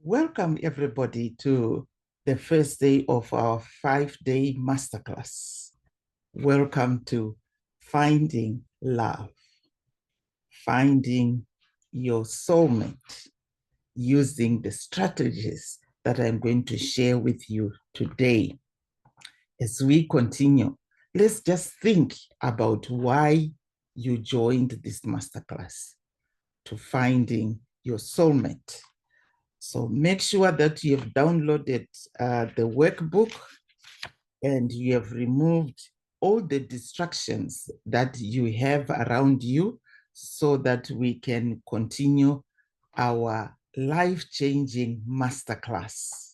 Welcome, everybody, to the first day of our 5-day masterclass. Welcome to Finding Love, finding your soulmate using the strategies that I'm going to share with you today. As we continue, let's just think about why you joined this masterclass, to finding your soulmate. So make sure that you have downloaded the workbook and you have removed all the distractions that you have around you so that we can continue our life-changing masterclass.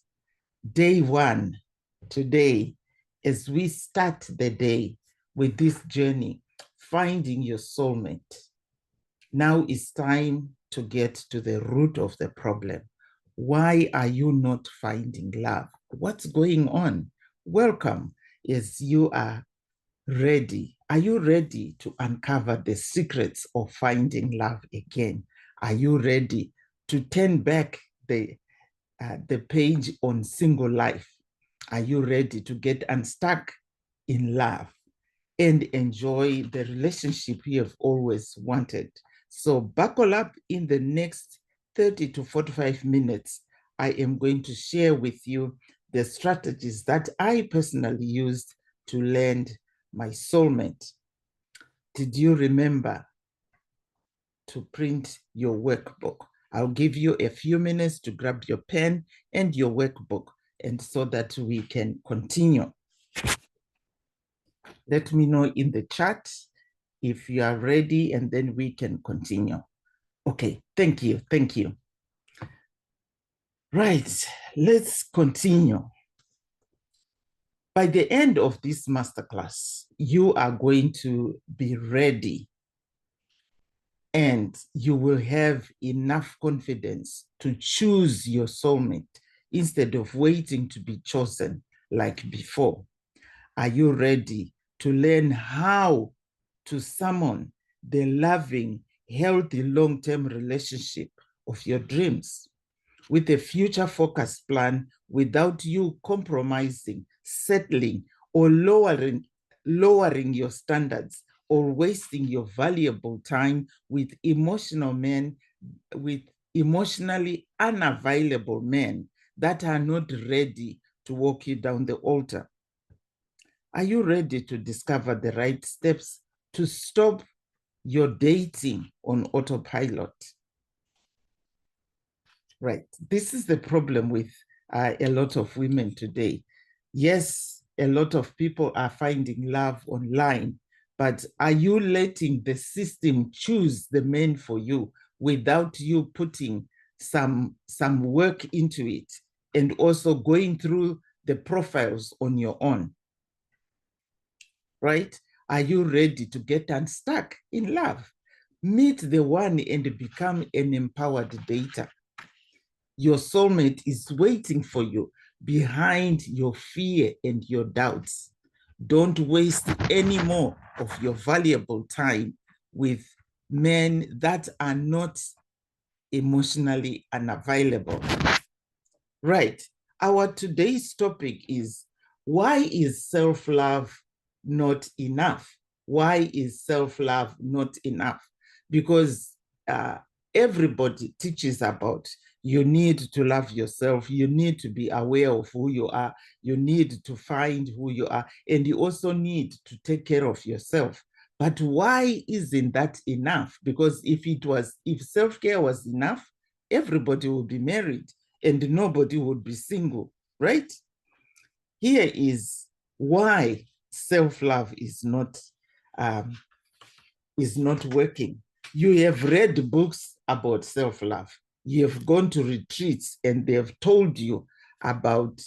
Day one, today, as we start the day with this journey, finding your soulmate. Now it's time to get to the root of the problem. Why are you not finding love? What's going on? Welcome as you are ready. Are you ready to uncover the secrets of finding love again? Are you ready to turn back the page on single life? Are you ready to get unstuck in love and enjoy the relationship you have always wanted? So buckle up. In the next 30 to 45 minutes, I am going to share with you the strategies that I personally used to land my soulmate. Did you remember to print your workbook? I'll give you a few minutes to grab your pen and your workbook, and so that we can continue. Let me know in the chat if you are ready, and then we can continue. Okay, thank you, thank you. Right, let's continue. By the end of this masterclass, you are going to be ready and you will have enough confidence to choose your soulmate instead of waiting to be chosen like before. Are you ready to learn how to summon the loving, healthy, long-term relationship of your dreams with a future-focused plan without you compromising, settling, or lowering your standards or wasting your valuable time with emotionally unavailable men that are not ready to walk you down the altar? Are you ready to discover the right steps to stop your dating on autopilot? Right. This is the problem with a lot of women today. Yes, a lot of people are finding love online, but are you letting the system choose the men for you without you putting some work into it and also going through the profiles on your own? Right? Are you ready to get unstuck in love? Meet the one and become an empowered dater. Your soulmate is waiting for you behind your fear and your doubts. Don't waste any more of your valuable time with men that are not emotionally unavailable. Right. Our today's topic is, why is self-love not enough? Why is self-love not enough? Because everybody teaches about you need to love yourself, you need to be aware of who you are, you need to find who you are, and you also need to take care of yourself. But why isn't that enough? Because if self-care was enough, everybody would be married and nobody would be single, right? Here is why self-love is not working. You have read books about self-love. You have gone to retreats and they have told you about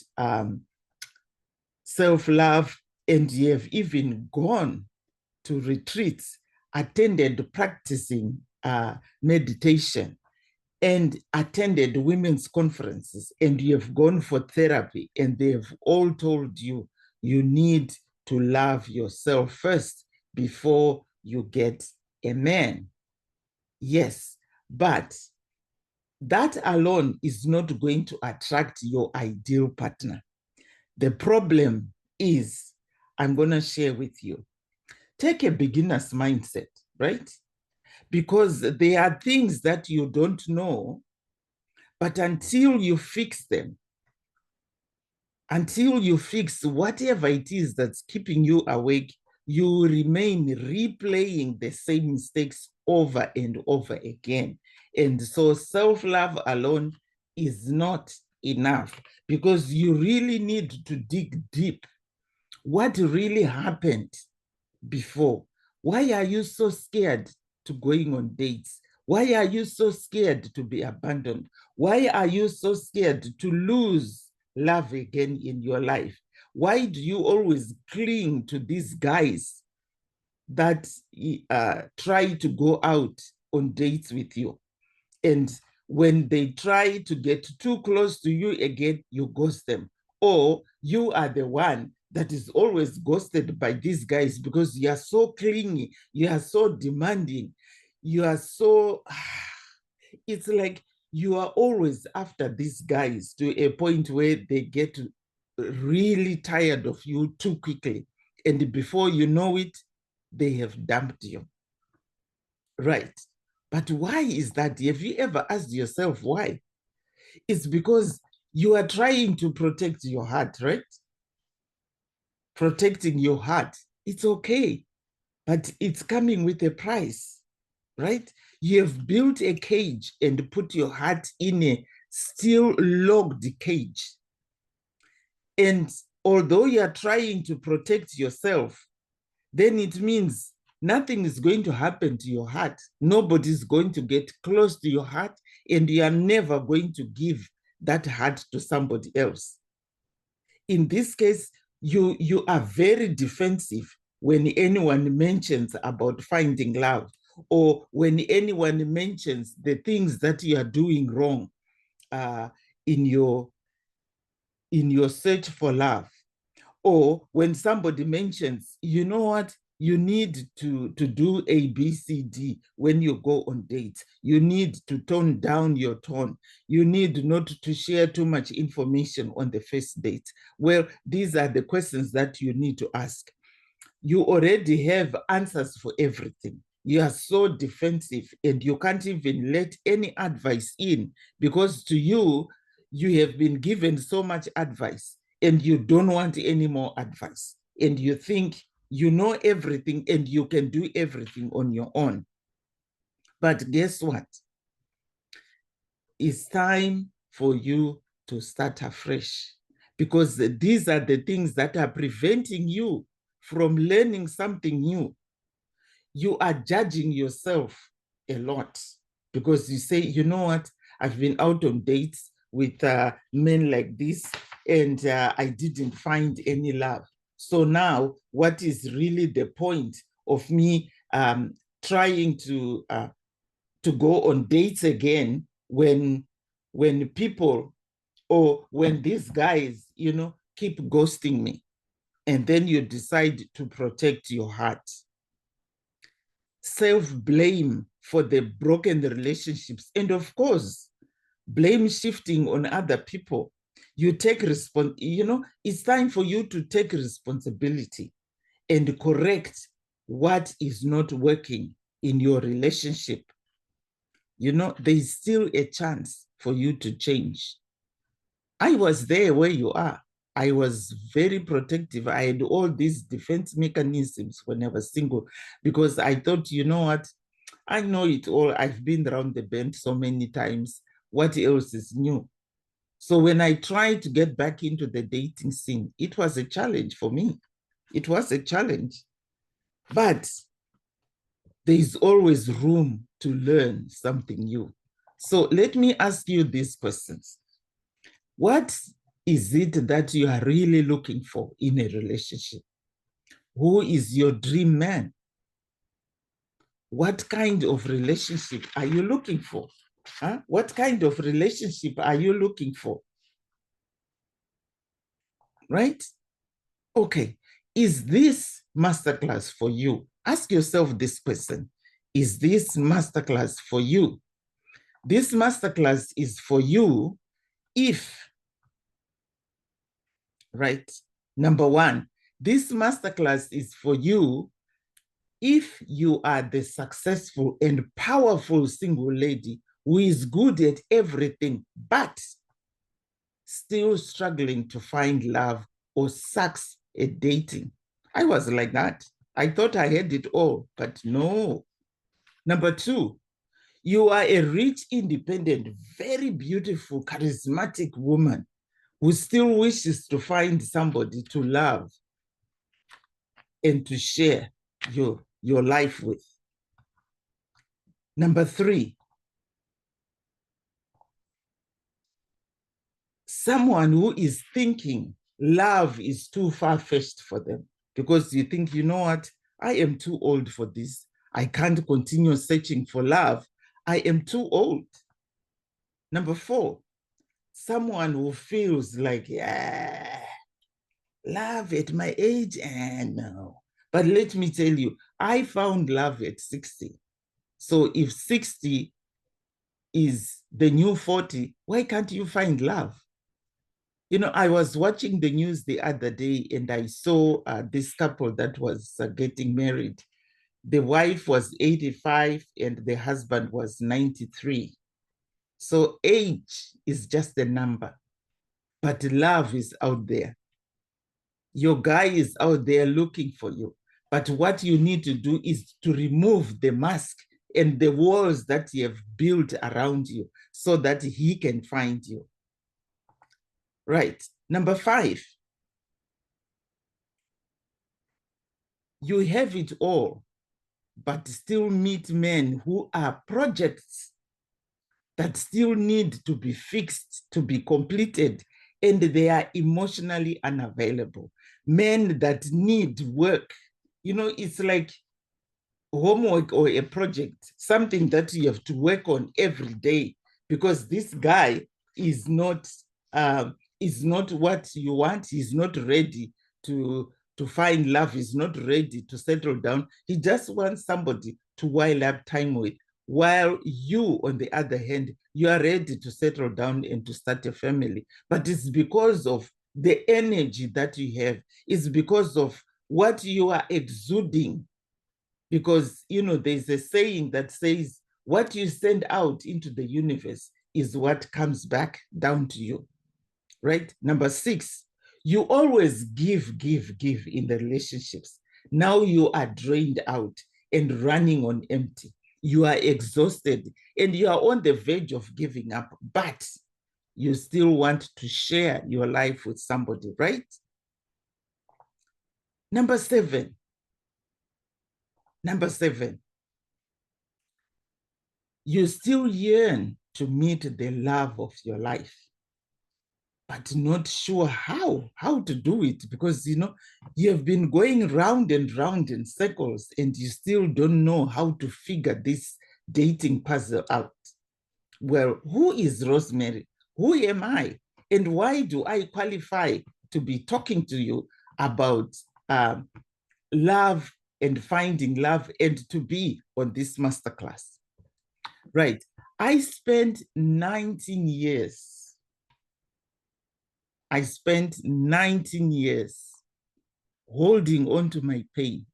self-love, and you have even gone to retreats, attended practicing meditation, and attended women's conferences, and you have gone for therapy, and they have all told you you need to love yourself first before you get a man. Yes, but that alone is not going to attract your ideal partner. The problem is, I'm going to share with you, take a beginner's mindset, right? Because there are things that you don't know, but until you fix them, until you fix whatever it is that's keeping you awake, you remain replaying the same mistakes over and over again. And so self-love alone is not enough, because you really need to dig deep. What really happened before? Why are you so scared to going on dates? Why are you so scared to be abandoned? Why are you so scared to lose love again in your life? Why do you always cling to these guys that try to go out on dates with you? And when they try to get too close to you again, you ghost them. Or you are the one that is always ghosted by these guys because you are so clingy, you are so demanding, you are so, it's like you are always after these guys to a point where they get really tired of you too quickly. And before you know it, they have dumped you. Right. But why is that? Have you ever asked yourself why? It's because you are trying to protect your heart, right? Protecting your heart. It's okay, but it's coming with a price, right? You have built a cage and put your heart in a still locked cage. And although you are trying to protect yourself, then it means nothing is going to happen to your heart. Nobody's going to get close to your heart, and you are never going to give that heart to somebody else. In this case, you are very defensive when anyone mentions about finding love, or when anyone mentions the things that you are doing wrong uh, in your search for love. Or when somebody mentions, you know what, you need to do A, B, C, D when you go on dates. You need to tone down your tone. You need not to share too much information on the first date. Well, these are the questions that you need to ask. You already have answers for everything. You are so defensive, and you can't even let any advice in, because to you, you have been given so much advice and you don't want any more advice. And you think you know everything and you can do everything on your own. But guess what? It's time for you to start afresh, because these are the things that are preventing you from learning something new. You are judging yourself a lot because you say, you know what, I've been out on dates with men like this, and I didn't find any love. So now, what is really the point of me trying to go on dates again when people, or when these guys, keep ghosting me? And then you decide to protect your heart. Self-blame for the broken relationships, and of course, blame shifting on other people. You take it's time for you to take responsibility and correct what is not working in your relationship. There's still a chance for you to change. I was there where you are. I was very protective. I had all these defense mechanisms when I was single, because I thought, you know what? I know it all. I've been around the bend so many times. What else is new? So when I tried to get back into the dating scene, it was a challenge for me. It was a challenge. But there's always room to learn something new. So let me ask you these questions. What is it that you are really looking for in a relationship? Who is your dream man? What kind of relationship are you looking for? Huh? What kind of relationship are you looking for? Right? Okay. Is this masterclass for you? Ask yourself this question. Is this masterclass for you? This masterclass is for you if, right? Number one, this masterclass is for you if you are the successful and powerful single lady who is good at everything, but still struggling to find love or sucks at dating. I was like that. I thought I had it all, but no. Number two, you are a rich, independent, very beautiful, charismatic woman who still wishes to find somebody to love and to share your life with. Number three, someone who is thinking love is too far-fetched for them because you think, you know what, I am too old for this. I can't continue searching for love. I am too old. Number four, someone who feels like, yeah, love at my age, and no. But let me tell you, I found love at 60. So if 60 is the new 40, why can't you find love? You know, I was watching the news the other day and I saw this couple that was getting married. The wife was 85 and the husband was 93. So age is just a number, but love is out there. Your guy is out there looking for you. But what you need to do is to remove the mask and the walls that you have built around you so that he can find you. Right. Number five, you have it all, but still meet men who are projects that still need to be fixed, to be completed, and they are emotionally unavailable. Men that need work. You know, it's like homework or a project, something that you have to work on every day because this guy is not what you want. He's not ready to find love. He's not ready to settle down. He just wants somebody to while up time with. While you, on the other hand, you are ready to settle down and to start a family. But it's because of the energy that you have. It's because of what you are exuding. Because, you know, there's a saying that says, what you send out into the universe is what comes back down to you, right? Number six, you always give in the relationships. Now you are drained out and running on empty. You are exhausted and you are on the verge of giving up, but you still want to share your life with somebody, right? Number seven, you still yearn to meet the love of your life, but not sure how to do it because, you know, you have been going round and round in circles and you still don't know how to figure this dating puzzle out. Well, who is Rosemary? Who am I? And why do I qualify to be talking to you about love and finding love and to be on this masterclass? Right. I spent 19 years. I spent 19 years holding on to my pain,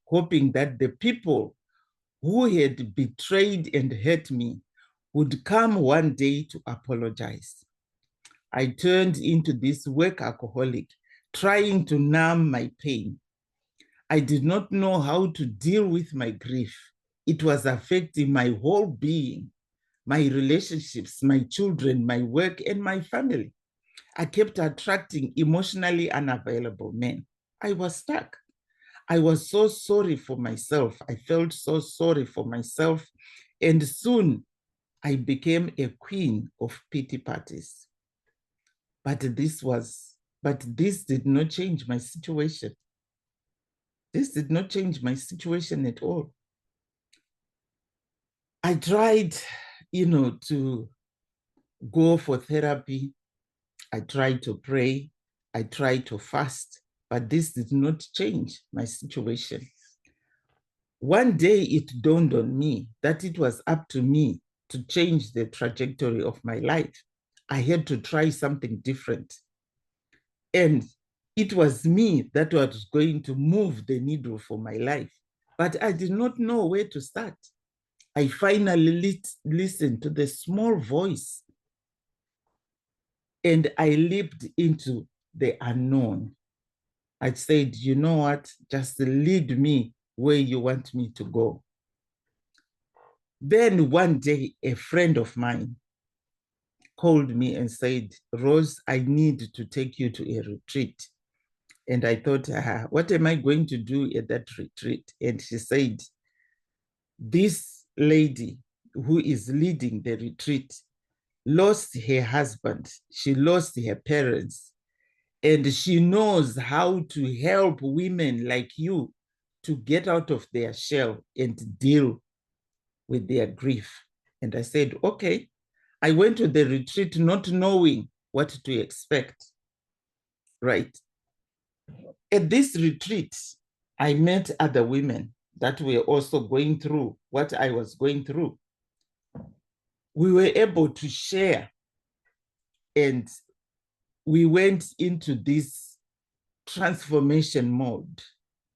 hoping that the people who had betrayed and hurt me would come one day to apologize. I turned into this work alcoholic, trying to numb my pain. I did not know how to deal with my grief. It was affecting my whole being, my relationships, my children, my work, and my family. I kept attracting emotionally unavailable men. I was stuck. I was so sorry for myself. I felt so sorry for myself. And soon I became a queen of pity parties. But this did not change my situation. This did not change my situation at all. I tried, you know, to go for therapy. I tried to pray. I tried to fast, but this did not change my situation. One day it dawned on me that it was up to me to change the trajectory of my life. I had to try something different. And it was me that was going to move the needle for my life. But I did not know where to start. I finally listened to the small voice and I leaped into the unknown. I said, you know what? Just lead me where you want me to go. Then one day, a friend of mine called me and said, Rose, I need to take you to a retreat. And I thought, what am I going to do at that retreat? And she said, this lady who is leading the retreat lost her husband. She lost her parents. And she knows how to help women like you to get out of their shell and deal with their grief. And I said, okay. I went to the retreat not knowing what to expect, right? At this retreat, I met other women that were also going through what I was going through. We were able to share, and we went into this transformation mode.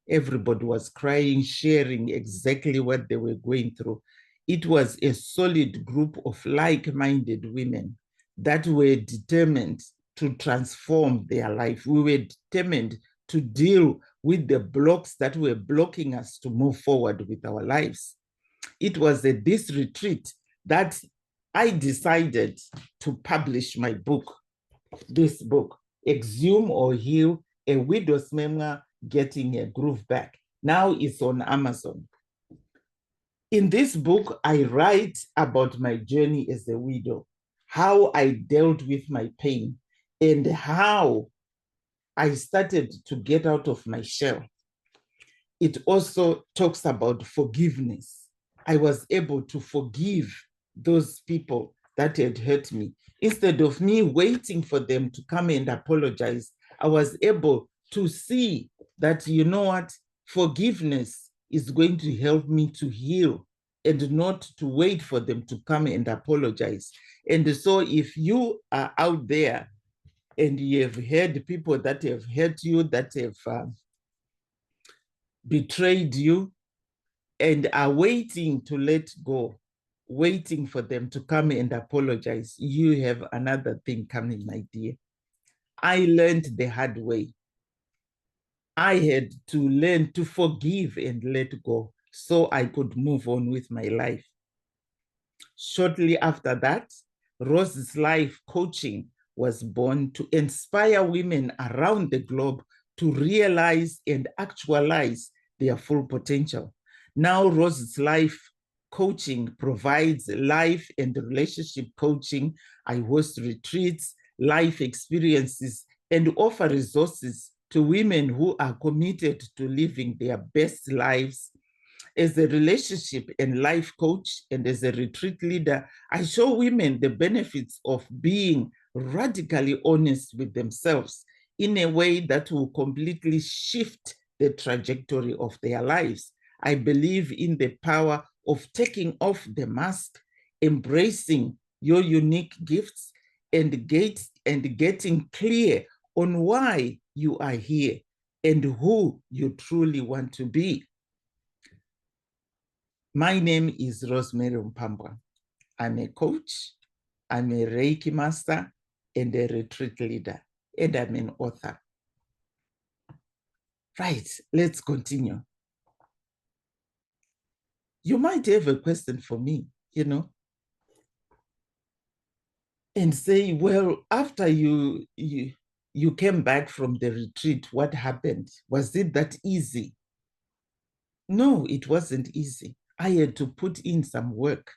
Everybody was crying, sharing exactly what they were going through. It was a solid group of like-minded women that were determined to transform their life. We were determined to deal with the blocks that were blocking us to move forward with our lives. It was at this retreat that I decided to publish my book, this book, Exhume or Heal, A Widow's Memoir, Getting a Groove Back. Now it's on Amazon. In this book, I write about my journey as a widow, how I dealt with my pain, and how I started to get out of my shell. It also talks about forgiveness. I was able to forgive those people that had hurt me. Instead of me waiting for them to come and apologize, I was able to see that, you know what, forgiveness is going to help me to heal and not to wait for them to come and apologize. And so if you are out there and you have heard people that have hurt you, that have betrayed you, and are waiting to let go, waiting for them to come and apologize, you have another thing coming, my dear. I learned the hard way. I had to learn to forgive and let go so I could move on with my life. Shortly after that, Rose's Life Coaching was born to inspire women around the globe to realize and actualize their full potential. Now, Rose's Life Coaching provides life and relationship coaching. I host retreats, life experiences, and offer resources to women who are committed to living their best lives. As a relationship and life coach and as a retreat leader, I show women the benefits of being radically honest with themselves in a way that will completely shift the trajectory of their lives. I believe in the power of taking off the mask, embracing your unique gifts, and getting clear on why you are here and who you truly want to be. My name is Rosemary Mpambwa. I'm a coach, I'm a Reiki master, and a retreat leader, and I'm an author. Right, let's continue. You might have a question for me, and say, well, after you came back from the retreat, what happened? Was it that easy? No, it wasn't easy. I had to put in some work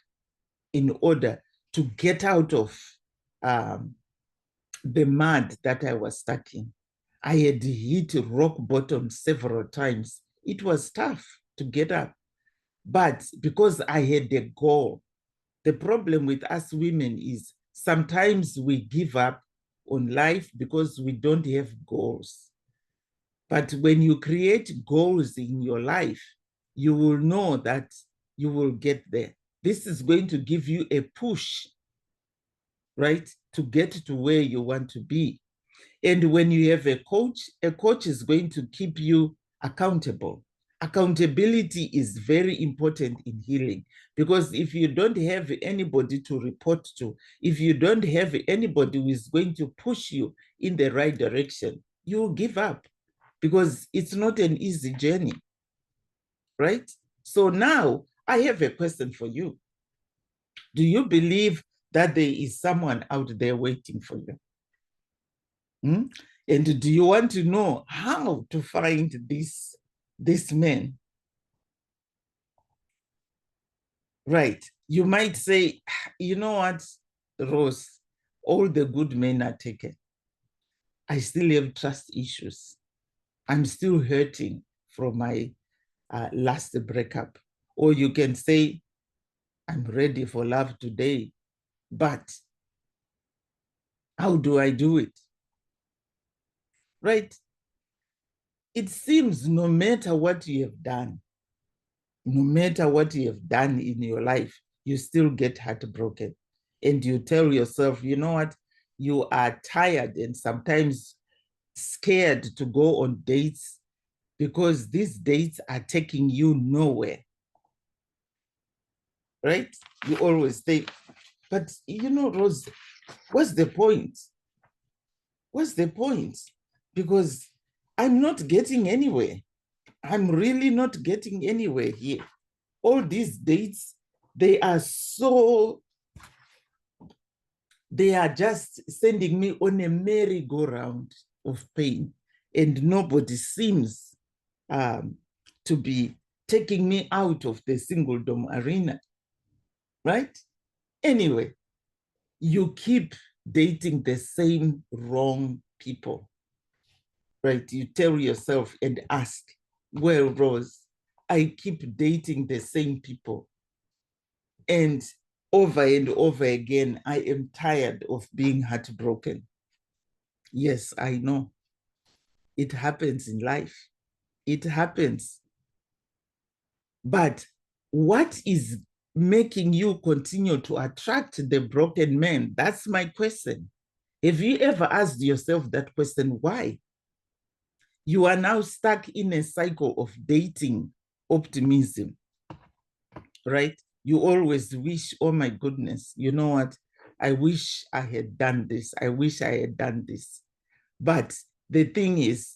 in order to get out of the mud that I was stuck in. I had hit rock bottom several times. It was tough to get up. But because I had a goal, the problem with us women is sometimes we give up on life because we don't have goals. But when you create goals in your life, you will know that you will get there. This is going to give you a push, right, to get to where you want to be. And when you have a coach is going to keep you accountable. Accountability is very important in healing, because if you don't have anybody to report to, if you don't have anybody who is going to push you in the right direction, you will give up, because it's not an easy journey, right? So now I have a question for you. Do you believe that there is someone out there waiting for you? And do you want to know how to find this man? Right. You might say, you know what, Rose, all the good men are taken. I still have trust issues. I'm still hurting from my last breakup. Or you can say, I'm ready for love today, but how do I do it? Right? It seems no matter what you have done, no matter what you have done in your life, you still get heartbroken. And you tell yourself, you know what? You are tired and sometimes scared to go on dates, because these dates are taking you nowhere. Right? You always think, but you know, Rose, what's the point? What's the point? Because I'm not getting anywhere. I'm really not getting anywhere here. All these dates, they are just sending me on a merry-go-round of pain, and nobody seems to be taking me out of the singledom arena, right? Anyway, you keep dating the same wrong people, right? You tell yourself and ask, well, Rose, I keep dating the same people. And over again, I am tired of being heartbroken. Yes, I know. It happens in life. It happens. But what is making you continue to attract the broken man? That's my question. Have you ever asked yourself that question? Why? You are now stuck in a cycle of dating optimism, right? You always wish, oh my goodness, you know what? I wish I had done this. I wish I had done this. But the thing is,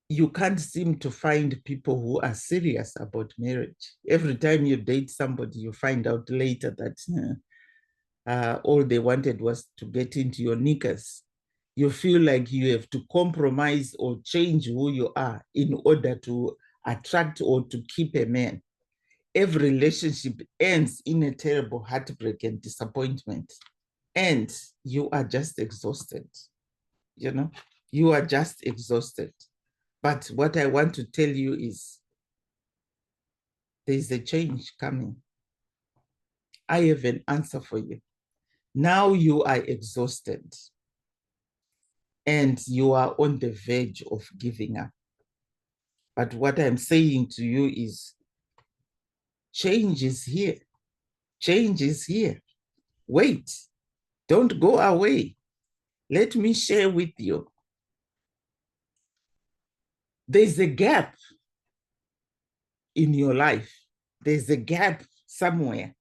you can't seem to find people who are serious about marriage. Every time you date somebody, you find out later that all they wanted was to get into your knickers. You feel like you have to compromise or change who you are in order to attract or to keep a man. Every relationship ends in a terrible heartbreak and disappointment. And you are just exhausted. You know, you are just exhausted. But what I want to tell you is there's a change coming. I have an answer for you. Now you are exhausted and you are on the verge of giving up. But what I'm saying to you is change is here. Change is here. Wait, don't go away. Let me share with you. There's a gap in your life. There's a gap somewhere.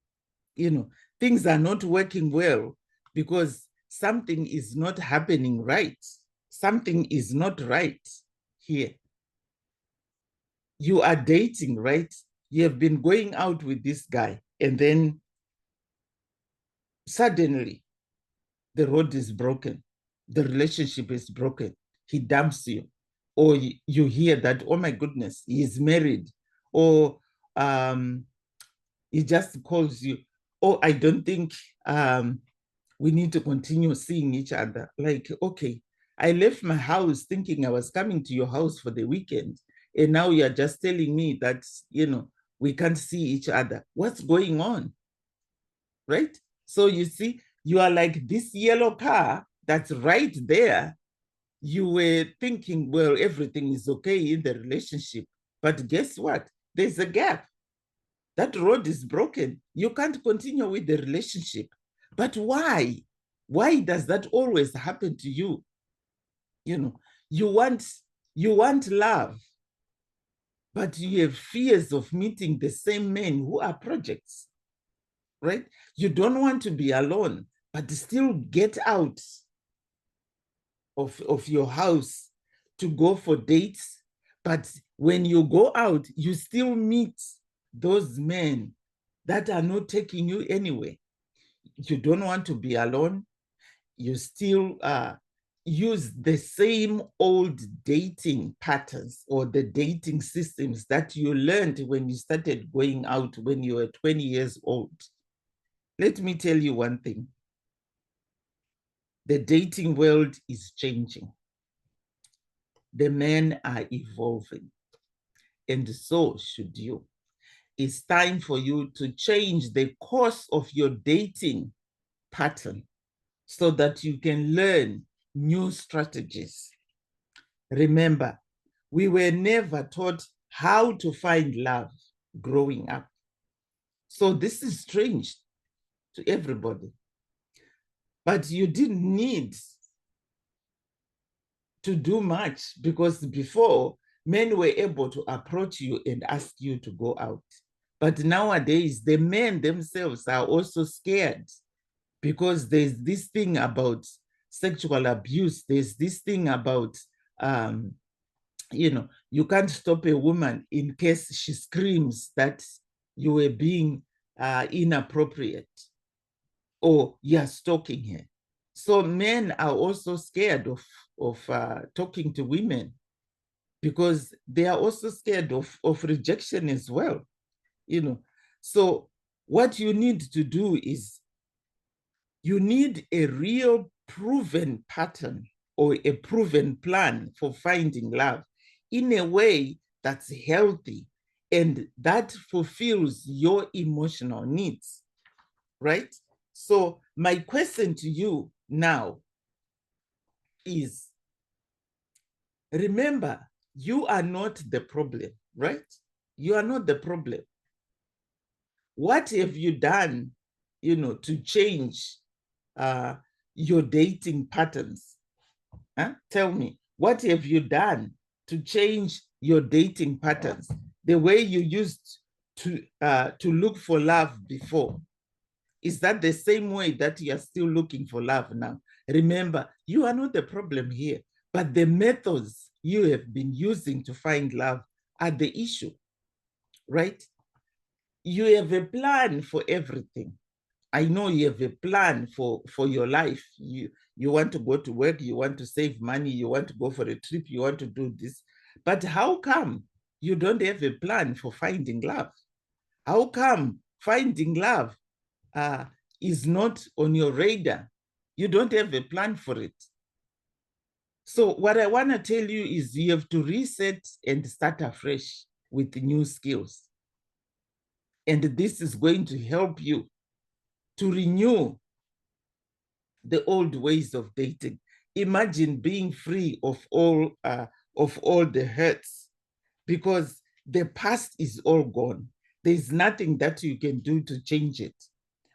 You know, things are not working well because something is not happening right. Something is not right here. You are dating, right? You have been going out with this guy, and then suddenly the road is broken. The relationship is broken. He dumps you. Or you hear that, oh my goodness, he is married. Or he just calls you, oh, I don't think we need to continue seeing each other. Like, okay, I left my house thinking I was coming to your house for the weekend. And now you're just telling me that, you know, we can't see each other. What's going on? Right? So you see, you are like this yellow car that's right there. You were thinking, well, everything is okay in the relationship. But guess what? There's a gap. That road is broken. You can't continue with the relationship. But why? Why does that always happen to you? You know, you want love, but you have fears of meeting the same men who are projects, right? You don't want to be alone, but still get out of your house to go for dates. But when you go out, you still meet those men that are not taking you anywhere. You don't want to be alone. You still use the same old dating patterns or the dating systems that you learned when you started going out when you were 20 years old. Let me tell you one thing. The dating world is changing. The men are evolving, and so should you. It's time for you to change the course of your dating pattern so that you can learn new strategies. Remember, we were never taught how to find love growing up. So this is strange to everybody. But you didn't need to do much because before, men were able to approach you and ask you to go out. But nowadays, the men themselves are also scared because there's this thing about sexual abuse. There's this thing about, you can't stop a woman in case she screams that you were being inappropriate or you're stalking her. So men are also scared of talking to women because they are also scared of rejection as well. So what you need to do is you need a real proven pattern or a proven plan for finding love in a way that's healthy and that fulfills your emotional needs, right? So my question to you now is, remember, you are not the problem, right? You are not the problem. What have you done, to change your dating patterns? Huh? Tell me, what have you done to change your dating patterns? The way you used to look for love before, is that the same way that you are still looking for love now? Remember, you are not the problem here, but the methods you have been using to find love are the issue, right? You have a plan for everything. I know you have a plan for your life. You want to go to work, you want to save money, you want to go for a trip, you want to do this. But how come you don't have a plan for finding love? How come finding love is not on your radar? You don't have a plan for it. So what I want to tell you is you have to reset and start afresh with new skills. And this is going to help you to renew the old ways of dating. Imagine being free of all the hurts, because the past is all gone. There's nothing that you can do to change it.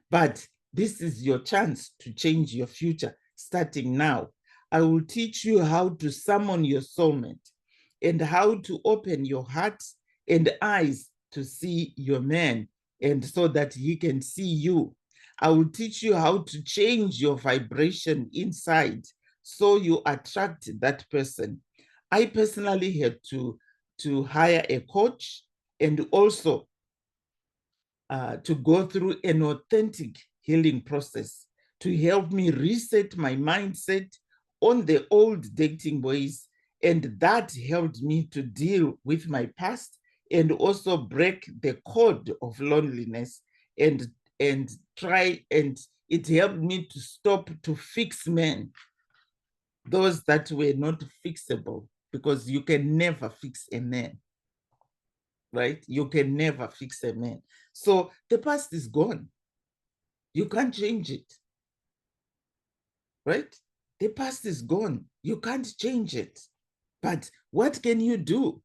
But this is your chance to change your future starting now. I will teach you how to summon your soulmate and how to open your heart and eyes to see your man, and so that he can see you. I will teach you how to change your vibration inside so you attract that person. I personally had to hire a coach and also to go through an authentic healing process to help me reset my mindset on the old dating ways. And that helped me to deal with my past and also break the code of loneliness and try, and it helped me to stop to fix men, those that were not fixable, because you can never fix a man, right? You can never fix a man. So the past is gone. You can't change it, right? The past is gone. You can't change it. But what can you do?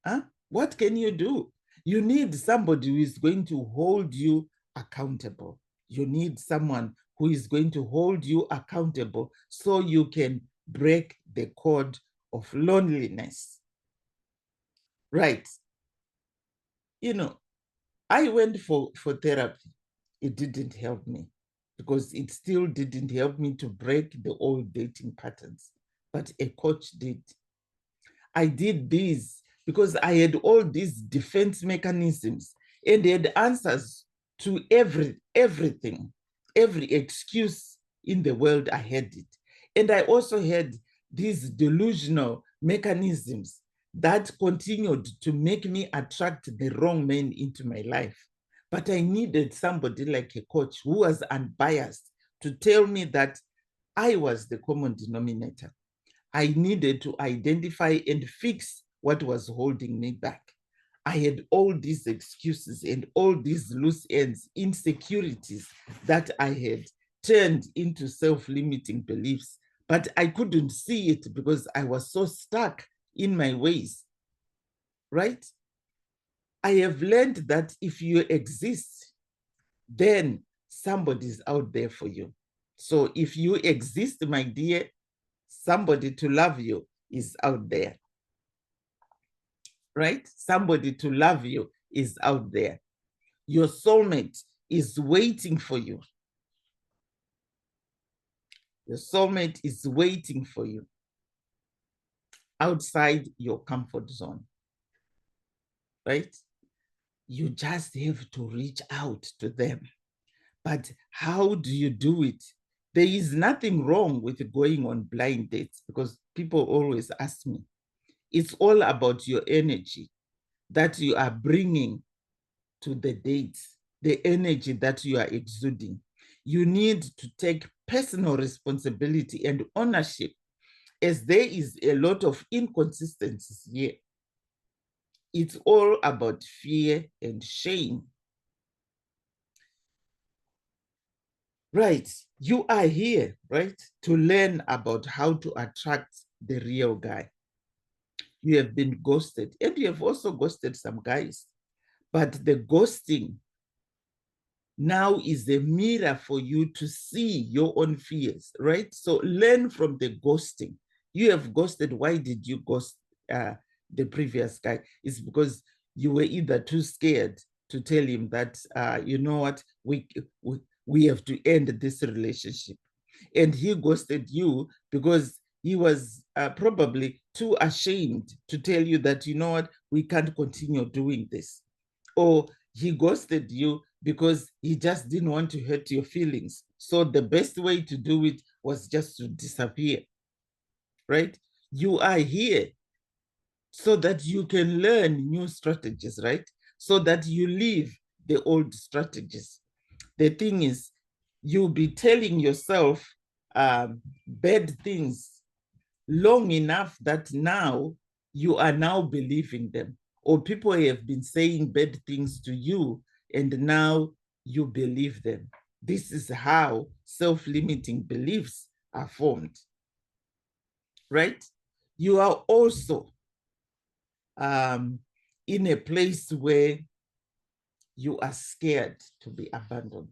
Huh? What can you do? You need somebody who is going to hold you accountable. You need someone who is going to hold you accountable so you can break the code of loneliness. Right. You know, I went for therapy. It didn't help me because it still didn't help me to break the old dating patterns. But a coach did. I did this because I had all these defense mechanisms and had answers to everything, every excuse in the world. I had it. And I also had these delusional mechanisms that continued to make me attract the wrong men into my life. But I needed somebody like a coach who was unbiased to tell me that I was the common denominator. I needed to identify and fix what was holding me back. I had all these excuses and all these loose ends, insecurities that I had turned into self-limiting beliefs, but I couldn't see it because I was so stuck in my ways, right? I have learned that if you exist, then somebody's out there for you. So if you exist, my dear, somebody to love you is out there, right? Somebody to love you is out there. Your soulmate is waiting for you. Your soulmate is waiting for you outside your comfort zone, right? You just have to reach out to them. But how do you do it? There is nothing wrong with going on blind dates because people always ask me. It's all about your energy that you are bringing to the dates, the energy that you are exuding. You need to take personal responsibility and ownership, as there is a lot of inconsistencies here. It's all about fear and shame. Right, you are here, right, to learn about how to attract the real guy. You have been ghosted, and you have also ghosted some guys, but the ghosting now is a mirror for you to see your own fears, right? So learn from the ghosting. You have ghosted. Why did you ghost the previous guy? It's because you were either too scared to tell him that, you know what, we have to end this relationship. And he ghosted you because he was probably too ashamed to tell you that, you know what, we can't continue doing this. Or he ghosted you because he just didn't want to hurt your feelings. So the best way to do it was just to disappear, right? You are here so that you can learn new strategies, right? So that you leave the old strategies. The thing is, you'll be telling yourself bad things long enough that now you are now believing them, or people have been saying bad things to you and now you believe them. This is how self-limiting beliefs are formed, right? You are also in a place where you are scared to be abandoned.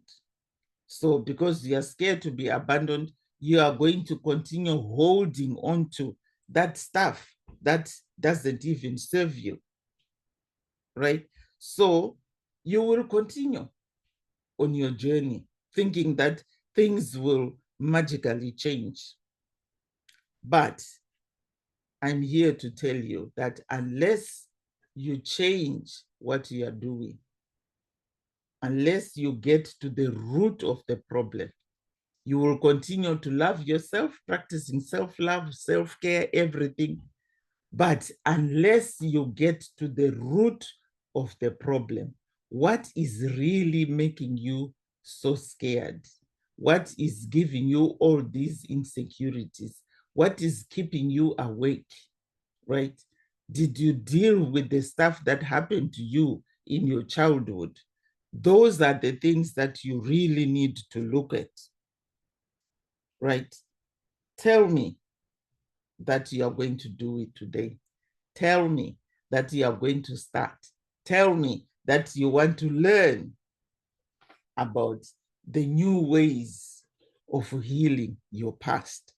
So because you are scared to be abandoned, you are going to continue holding on to that stuff that doesn't even serve you, right? So you will continue on your journey thinking that things will magically change. But I'm here to tell you that unless you change what you are doing, unless you get to the root of the problem, you will continue to love yourself, practicing self-love, self-care, everything. But unless you get to the root of the problem, what is really making you so scared? What is giving you all these insecurities? What is keeping you awake, right? Did you deal with the stuff that happened to you in your childhood? Those are the things that you really need to look at, right? Tell me that you are going to do it today. Tell me that you are going to start. Tell me that you want to learn about the new ways of healing your past,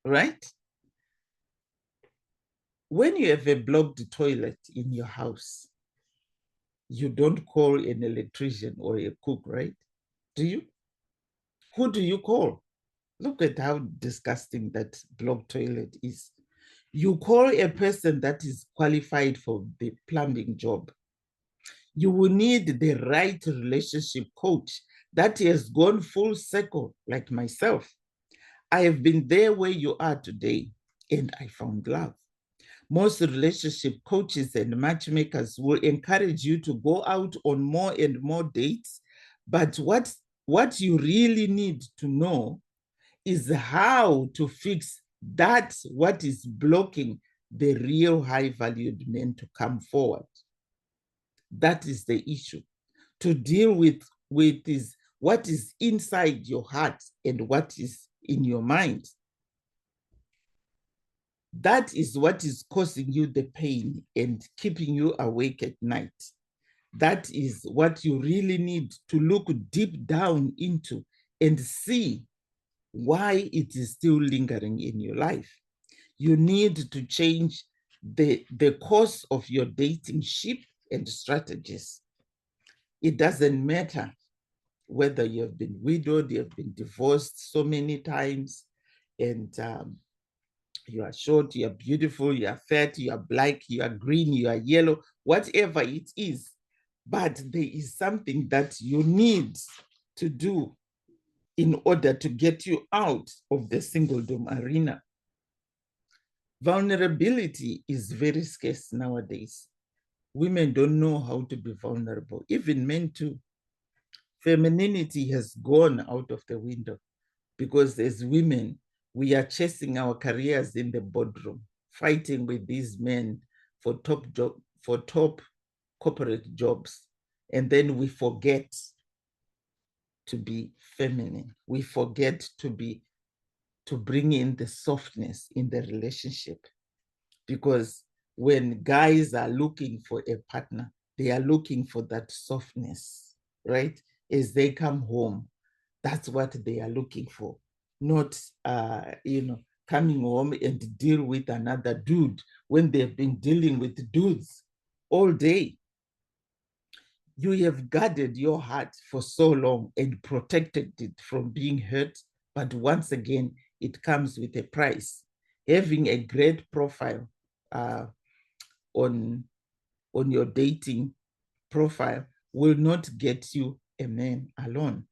right? When you have a blocked toilet in your house, you don't call an electrician or a cook, right? Do you? Who do you call? Look at how disgusting that blocked toilet is. You call a person that is qualified for the plumbing job. You will need the right relationship coach that has gone full circle, like myself. I have been there where you are today, and I found love. Most relationship coaches and matchmakers will encourage you to go out on more and more dates. But what you really need to know is how to fix that, what is blocking the real high-valued men to come forward. That is the issue. To deal with is what is inside your heart and what is in your mind. That is what is causing you the pain and keeping you awake at night. That is what you really need to look deep down into and see why it is still lingering in your life. You need to change the course of your dating ship and strategies. It doesn't matter whether you have been widowed, you have been divorced so many times, and you are short, you are beautiful, you are fat, you are black, you are green, you are yellow, whatever it is. But there is something that you need to do in order to get you out of the singledom arena. Vulnerability is very scarce nowadays. Women don't know how to be vulnerable, even men too. Femininity has gone out of the window because as women, we are chasing our careers in the boardroom, fighting with these men for top corporate jobs. And then we forget to be feminine. We forget to bring in the softness in the relationship. Because when guys are looking for a partner, they are looking for that softness, right? As they come home, that's what they are looking for, not coming home and deal with another dude when they've been dealing with dudes all day. You have guarded your heart for so long and protected it from being hurt, but once again, it comes with a price. Having a great profile on your dating profile will not get you a man alone.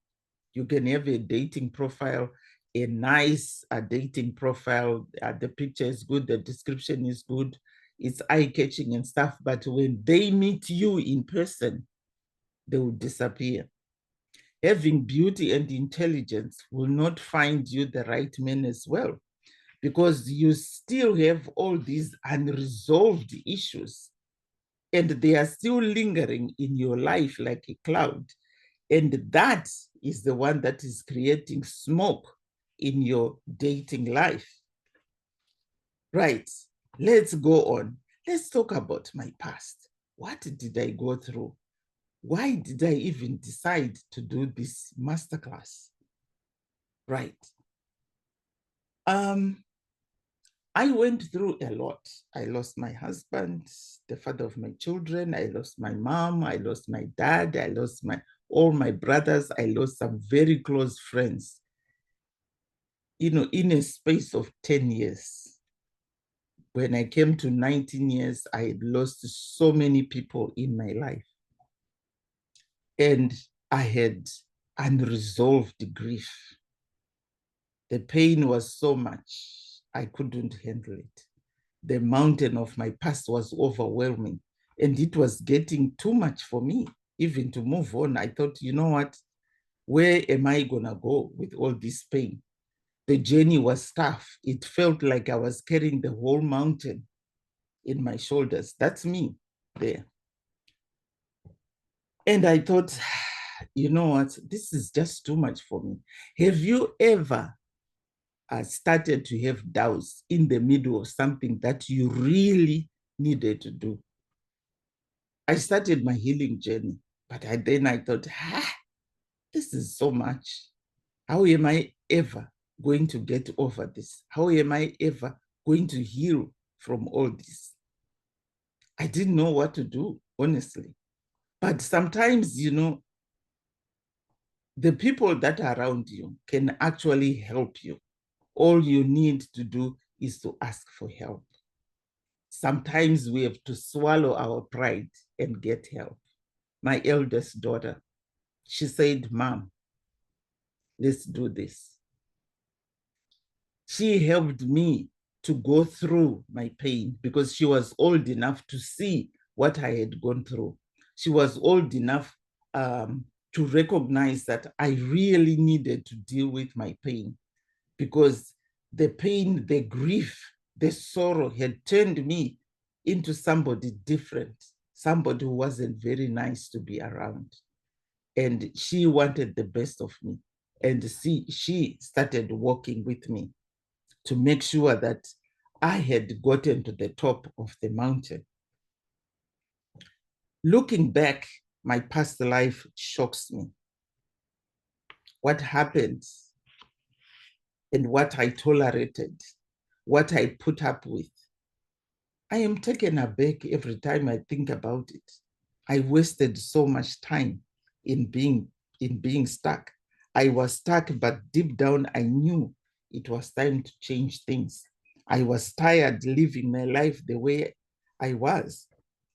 You can have a dating profile, a nice dating profile. The picture is good, the description is good, it's eye-catching and stuff, but when they meet you in person, they will disappear. Having beauty and intelligence will not find you the right man as well, because you still have all these unresolved issues and they are still lingering in your life like a cloud. And that is the one that is creating smoke in your dating life. Right, let's go on. Let's talk about my past. What did I go through? Why did I even decide to do this masterclass? Right. I went through a lot. I lost my husband, the father of my children. I lost my mom. I lost my dad. I lost all my brothers. I lost some very close friends. In a space of 10 years. When I came to 19 years, I had lost so many people in my life. And I had unresolved grief. The pain was so much, I couldn't handle it. The mountain of my past was overwhelming, and it was getting too much for me, even to move on. I thought, you know what? Where am I gonna go with all this pain? The journey was tough. It felt like I was carrying the whole mountain in my shoulders. That's me there. And I thought, you know what? This is just too much for me. Have you ever started to have doubts in the middle of something that you really needed to do? I started my healing journey, but then I thought, this is so much. How am I ever going to get over this? How am I ever going to heal from all this? I didn't know what to do, honestly. But sometimes, the people that are around you can actually help you. All you need to do is to ask for help. Sometimes we have to swallow our pride and get help. My eldest daughter, she said, Mom, let's do this. She helped me to go through my pain because she was old enough to see what I had gone through. She was old enough to recognize that I really needed to deal with my pain because the pain, the grief, the sorrow had turned me into somebody different, somebody who wasn't very nice to be around. And she wanted the best of me. And she started working with me to make sure that I had gotten to the top of the mountain. Looking back, my past life shocks me. What happened and what I tolerated, what I put up with. I am taken aback every time I think about it. I wasted so much time in being stuck. I was stuck, but deep down I knew it was time to change things. I was tired living my life the way I was,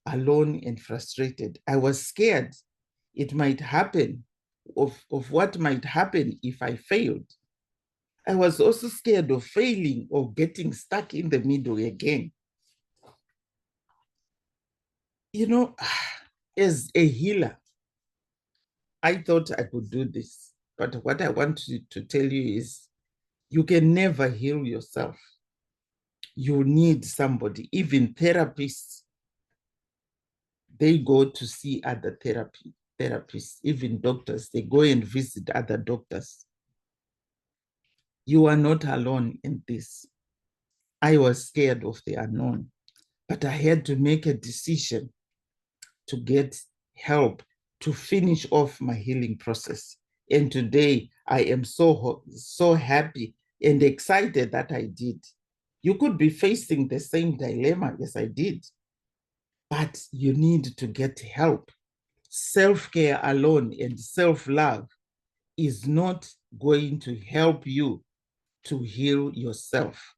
alone and frustrated. I was scared it might happen, of what might happen if I failed. I was also scared of failing or getting stuck in the middle again. As a healer, I thought I could do this. But what I want to tell you is you can never heal yourself. You need somebody. Even therapists, they go to see other therapists. Even doctors, they go and visit other doctors. You are not alone in this. I was scared of the unknown, but I had to make a decision to get help to finish off my healing process. And today I am so happy and excited that I did. You could be facing the same dilemma as I did, but you need to get help. Self-care alone and self-love is not going to help you to heal yourself.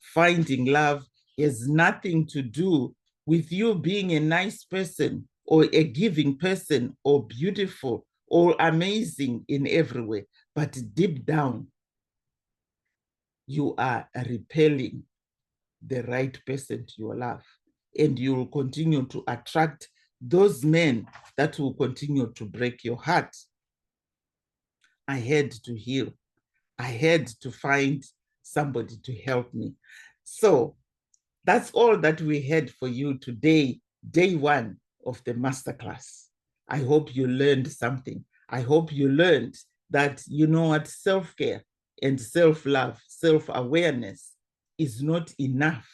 Finding love has nothing to do with you being a nice person or a giving person or beautiful or amazing in every way. But deep down, you are repelling the right person to your life. And you will continue to attract those men that will continue to break your heart. I had to heal. I had to find somebody to help me. So that's all that we had for you today, day one of the masterclass. I hope you learned something. I hope you learned that self-care and self-love, self-awareness is not enough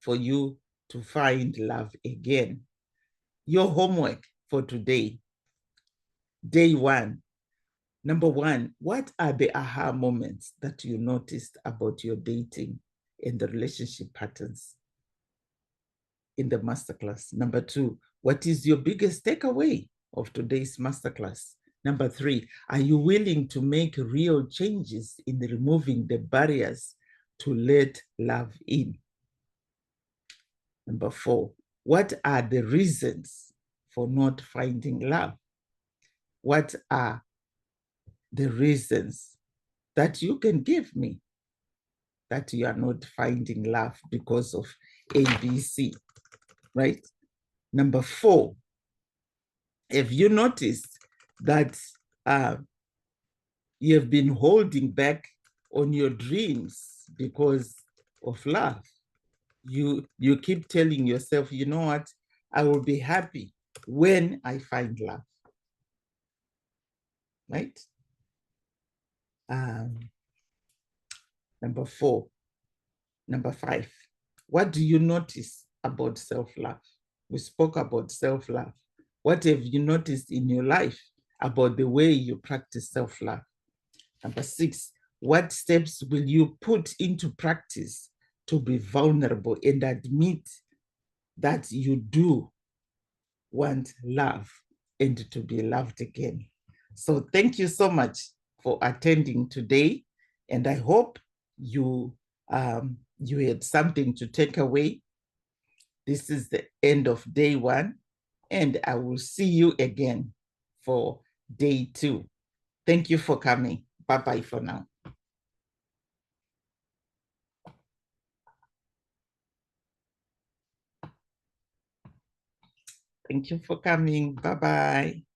for you to find love again. Your homework for today, day one. Number one, what are the aha moments that you noticed about your dating and the relationship patterns in the masterclass? Number two, what is your biggest takeaway of today's masterclass? Number three, are you willing to make real changes in removing the barriers to let love in? Number four, what are the reasons for not finding love? What are the reasons that you can give me that you are not finding love because of ABC, right? Number four, have you noticed that you have been holding back on your dreams because of love? You keep telling yourself, you know what, I will be happy when I find love, right? Number four. Number five, what do you notice about self-love? We spoke about self-love. What have you noticed in your life about the way you practice self-love? Number 6, what steps will you put into practice to be vulnerable and admit that you do want love and to be loved again? So thank you so much for attending today. And I hope you had something to take away. This is the end of day 1, and I will see you again for day 2. Thank you for coming. Bye-bye for now. Thank you for coming. Bye-bye.